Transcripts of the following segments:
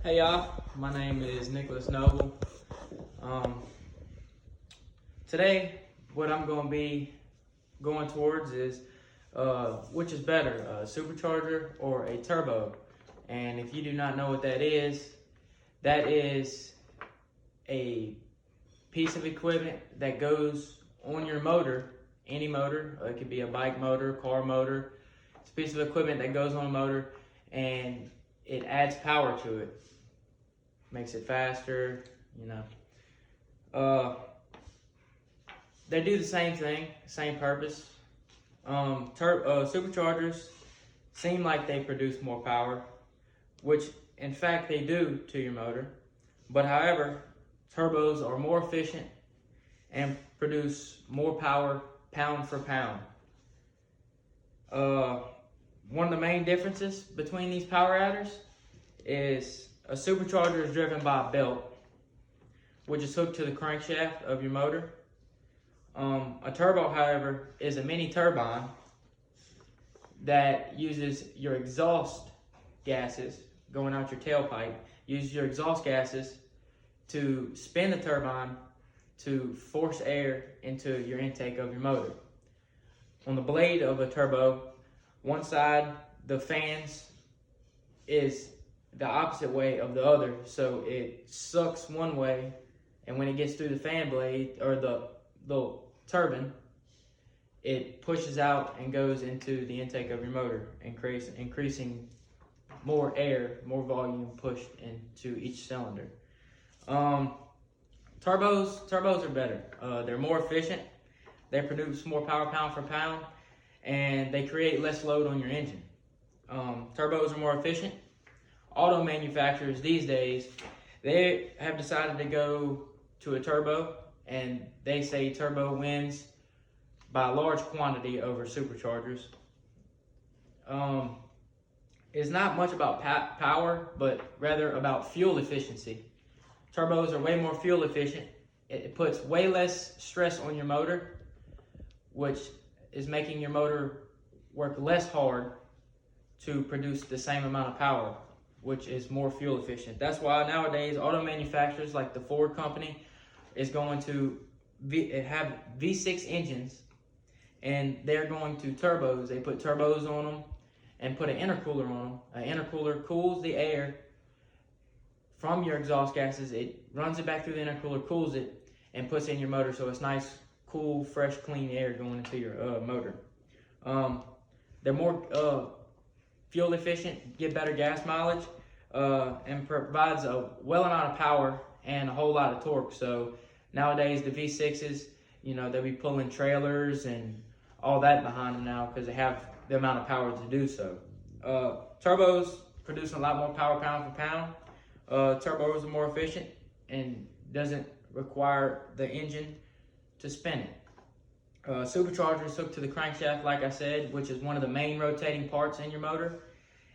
Hey y'all, my name is Nicholas Noble. Today, what I'm going to be going towards is which is better, a supercharger or a turbo. And if you do not know what that is a piece of equipment that goes on your motor, any motor. It could be a bike motor, car motor. It's a piece of equipment that goes on a motor and it adds power to it. Makes it faster, you know. They do the same thing, same purpose. Superchargers seem like they produce more power, which in fact they do to your motor. But however, turbos are more efficient and produce more power pound for pound. One of the main differences between these power adders is a supercharger is driven by a belt, which is hooked to the crankshaft of your motor. A turbo, however, is a mini turbine that uses your exhaust gases going out your tailpipe, uses your exhaust gases to spin the turbine to force air into your intake of your motor. On the blade of a turbo, one side, the fans is the opposite way of the other, so it sucks one way, and when it gets through the fan blade or the turbine, it pushes out and goes into the intake of your motor, increasing more air, more volume pushed into each cylinder. Turbos are better. They're more efficient. They produce more power pound for pound, and they create less load on your engine. Turbos are more efficient. Auto manufacturers these days, they have decided to go to a turbo, and they say turbo wins by a large quantity over superchargers. It's not much about power, but rather about fuel efficiency. Turbos are way more fuel efficient. It puts way less stress on your motor, which is making your motor work less hard to produce the same amount of power, which is more fuel efficient. That's why nowadays auto manufacturers like the Ford company is going to have V6 engines, and they're going to turbos. They put turbos on them and put an intercooler on them. An intercooler cools the air from your exhaust gases. It runs it back through the intercooler, cools it, and puts it in your motor, so it's nice, cool, fresh, clean air going into your motor. They're more fuel efficient, get better gas mileage, and provides a well amount of power and a whole lot of torque. So nowadays the V6s, they'll be pulling trailers and all that behind them now because they have the amount of power to do so. Turbos produce a lot more power pound for pound. Turbos are more efficient and doesn't require the engine to spin it. Supercharger is hooked to the crankshaft, like I said, which is one of the main rotating parts in your motor,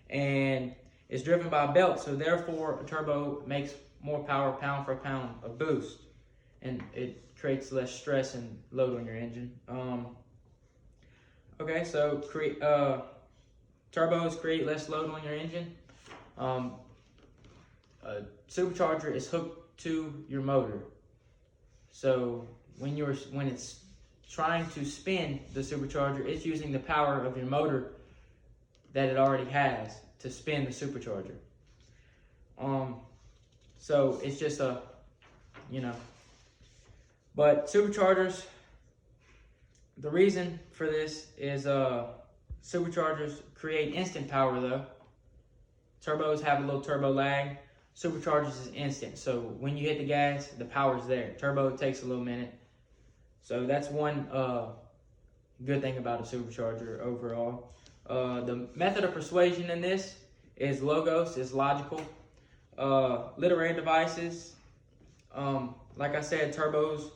and it's driven by a belt, so therefore a turbo makes more power pound for pound, a boost, and it creates less stress and load on your engine. So turbos create less load on your engine. A supercharger is hooked to your motor, so when it's trying to spin the supercharger, it's using the power of your motor that it already has to spin the supercharger. So it's just but superchargers, the reason for this is superchargers create instant power though. Turbos have a little turbo lag. Superchargers is instant, so when you hit the gas, the power's there. Turbo takes a little minute. So that's one good thing about a supercharger overall. The method of persuasion in this is logos, is logical. Literary devices, like I said, turbos,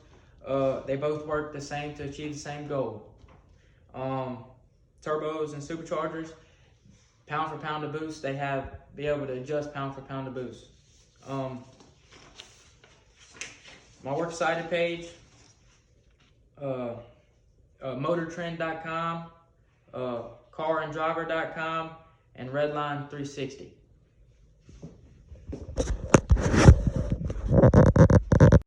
they both work the same to achieve the same goal. Turbos and superchargers, pound for pound to boost, they be able to adjust pound for pound to boost. My works cited page, motortrend.com, caranddriver.com, and Redline 360.